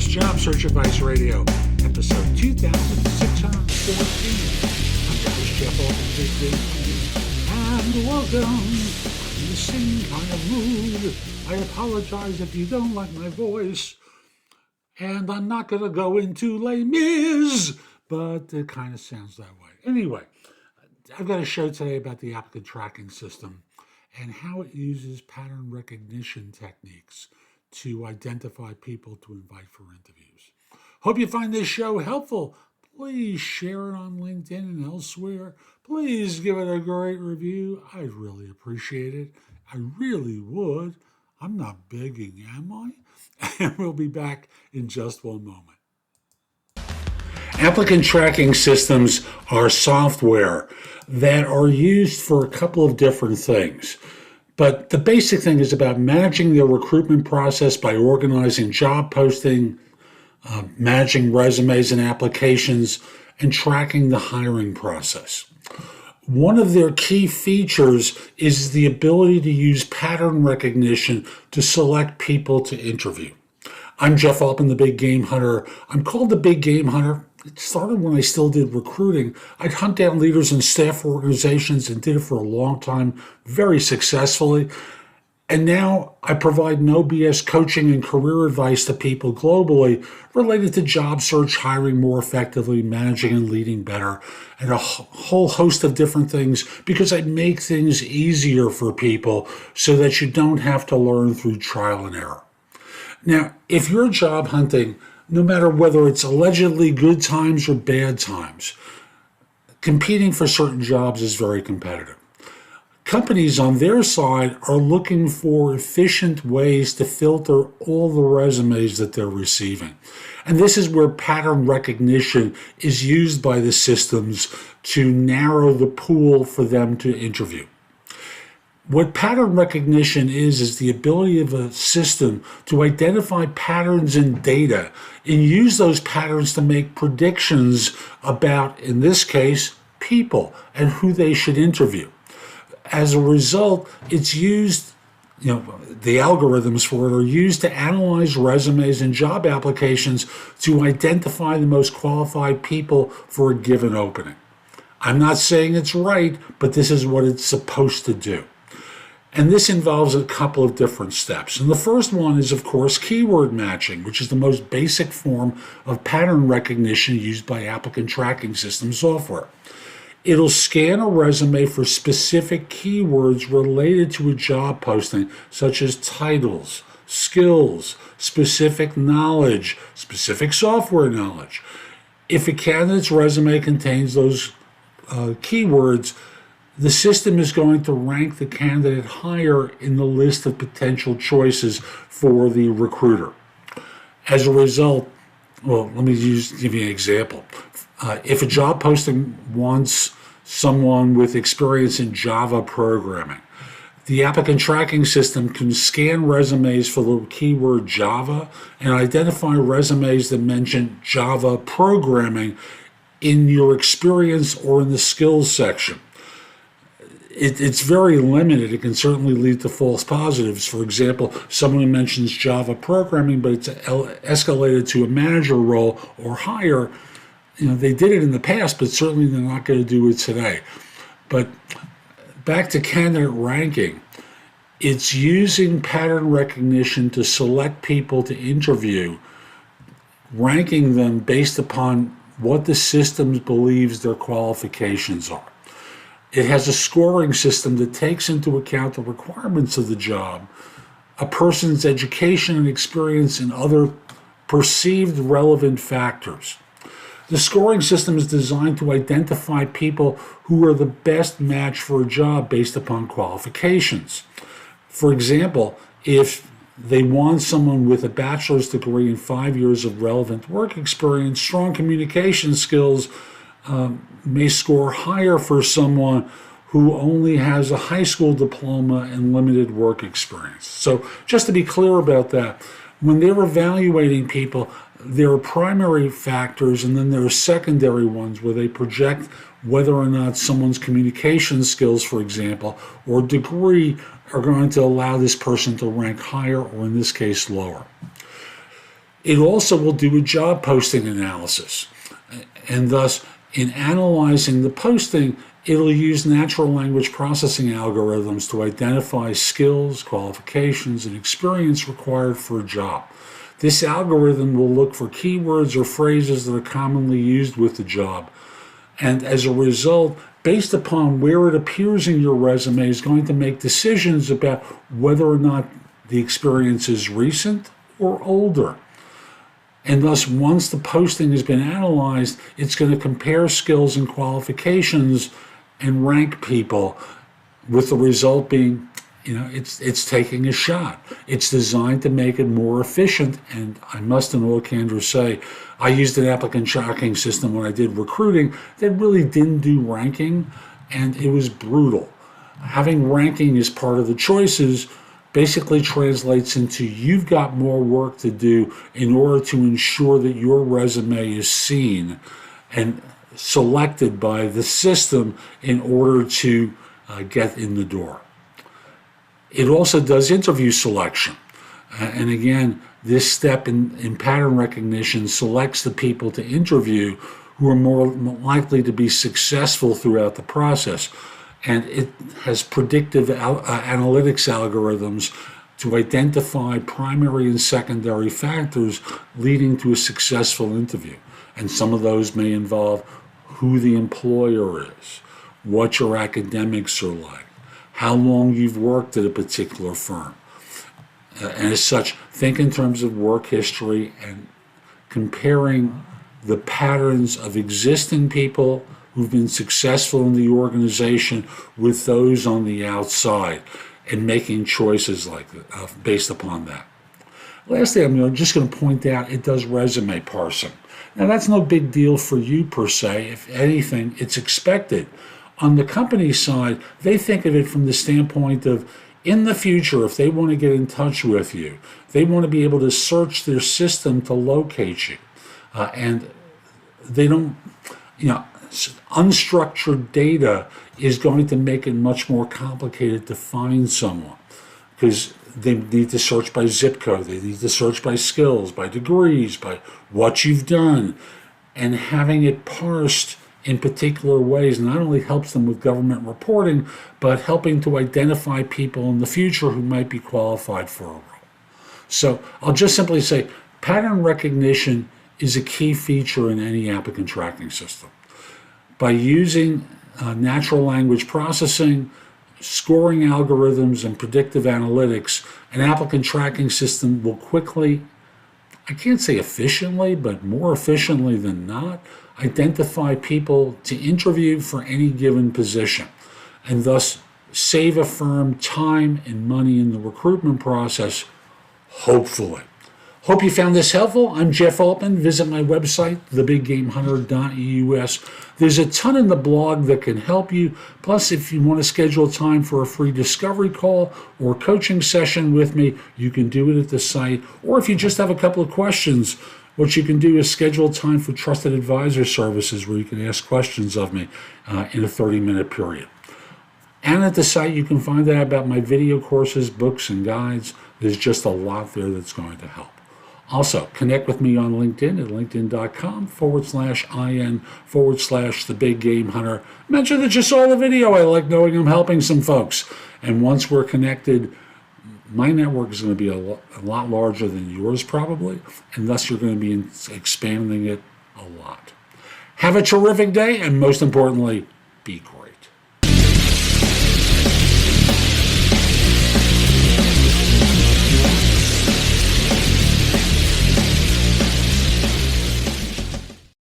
Job Search Advice Radio, episode 2614. I'm your host, Jeff Altman, and welcome. I'm in the same kind of mood. I apologize if you don't like my voice, and I'm not going to go into Les Mis, but it kind of sounds that way. Anyway, I've got a show today about the Applicant Tracking System and how it uses pattern recognition techniques to identify people to invite for interviews. Hope you find this show helpful. Please share it on LinkedIn and elsewhere. Please give it a great review. I'd really appreciate it. I really would. I'm not begging, am I? And we'll be back in just one moment. Applicant tracking systems are software that are used for a couple of different things. But the basic thing is about managing the recruitment process by organizing job posting, managing resumes and applications, and tracking the hiring process. One of their key features is the ability to use pattern recognition to select people to interview. I'm Jeff Altman, the Big Game Hunter. I'm called the Big Game Hunter. It started when I still did recruiting. I'd hunt down leaders and staff organizations and did it for a long time, very successfully. And now I provide no BS coaching and career advice to people globally related to job search, hiring more effectively, managing and leading better, and a whole host of different things because I make things easier for people so that you don't have to learn through trial and error. Now, if you're job hunting, no matter whether it's allegedly good times or bad times, competing for certain jobs is very competitive. Companies on their side are looking for efficient ways to filter all the resumes that they're receiving. And this is where pattern recognition is used by the systems to narrow the pool for them to interview. What pattern recognition is the ability of a system to identify patterns in data and use those patterns to make predictions about, in this case, people and who they should interview. As a result, it's used, the algorithms for it are used to analyze resumes and job applications to identify the most qualified people for a given opening. I'm not saying it's right, but this is what it's supposed to do. And this involves a couple of different steps. And the first one is, of course, keyword matching, which is the most basic form of pattern recognition used by applicant tracking system software. It'll scan a resume for specific keywords related to a job posting, such as titles, skills, specific knowledge, specific software knowledge. If a candidate's resume contains those keywords, the system is going to rank the candidate higher in the list of potential choices for the recruiter. As a result, let me give you an example. If a job posting wants someone with experience in Java programming, the applicant tracking system can scan resumes for the keyword Java and identify resumes that mention Java programming in your experience or in the skills section. It's very limited. It can certainly lead to false positives. For example, someone who mentions Java programming, but it's escalated to a manager role or higher, they did it in the past, but certainly they're not going to do it today. But back to candidate ranking, it's using pattern recognition to select people to interview, ranking them based upon what the system believes their qualifications are. It has a scoring system that takes into account the requirements of the job, a person's education and experience, and other perceived relevant factors. The scoring system is designed to identify people who are the best match for a job based upon qualifications. For example, if they want someone with a bachelor's degree and 5 years of relevant work experience, strong communication skills may score higher for someone who only has a high school diploma and limited work experience. So just to be clear about that, when they're evaluating people, there are primary factors and then there are secondary ones where they project whether or not someone's communication skills, for example, or degree are going to allow this person to rank higher or in this case lower. It also will do a job posting analysis. And thus, in analyzing the posting, it'll use natural language processing algorithms to identify skills, qualifications, and experience required for a job. This algorithm will look for keywords or phrases that are commonly used with the job. And as a result, based upon where it appears in your resume, is going to make decisions about whether or not the experience is recent or older. And thus, once the posting has been analyzed, it's going to compare skills and qualifications and rank people, with the result being, it's taking a shot. It's designed to make it more efficient. And I must in all candor say, I used an applicant tracking system when I did recruiting that really didn't do ranking, and it was brutal. Having ranking as part of the choices basically translates into you've got more work to do in order to ensure that your resume is seen and selected by the system in order to get in the door. It also does interview selection. And again, this step in pattern recognition selects the people to interview who are more likely to be successful throughout the process. And it has predictive analytics algorithms to identify primary and secondary factors leading to a successful interview. And some of those may involve who the employer is, what your academics are like, how long you've worked at a particular firm. And as such, think in terms of work history and comparing the patterns of existing people who've been successful in the organization with those on the outside, and making choices based upon that. Lastly, I'm just going to point out it does resume parsing. Now, that's no big deal for you per se. If anything, it's expected. On the company side, they think of it from the standpoint of, in the future, if they want to get in touch with you, they want to be able to search their system to locate you. And they don't, unstructured data is going to make it much more complicated to find someone, because they need to search by zip code, they need to search by skills, by degrees, by what you've done. And having it parsed in particular ways not only helps them with government reporting, but helping to identify people in the future who might be qualified for a role. So I'll just simply say pattern recognition is a key feature in any applicant tracking system. By using natural language processing, scoring algorithms, and predictive analytics, an applicant tracking system will quickly, I can't say efficiently, but more efficiently than not, identify people to interview for any given position, and thus save a firm time and money in the recruitment process, hopefully. Hope you found this helpful. I'm Jeff Altman. Visit my website, thebiggamehunter.us. There's a ton in the blog that can help you. Plus, if you want to schedule time for a free discovery call or coaching session with me, you can do it at the site. Or if you just have a couple of questions, what you can do is schedule time for trusted advisor services where you can ask questions of me in a 30-minute period. And at the site, you can find out about my video courses, books, and guides. There's just a lot there that's going to help. Also, connect with me on LinkedIn at linkedin.com/IN/TheBigGameHunter. Mention that you saw the video. I like knowing I'm helping some folks. And once we're connected, my network is going to be a lot larger than yours probably, and thus you're going to be expanding it a lot. Have a terrific day, and most importantly, be great.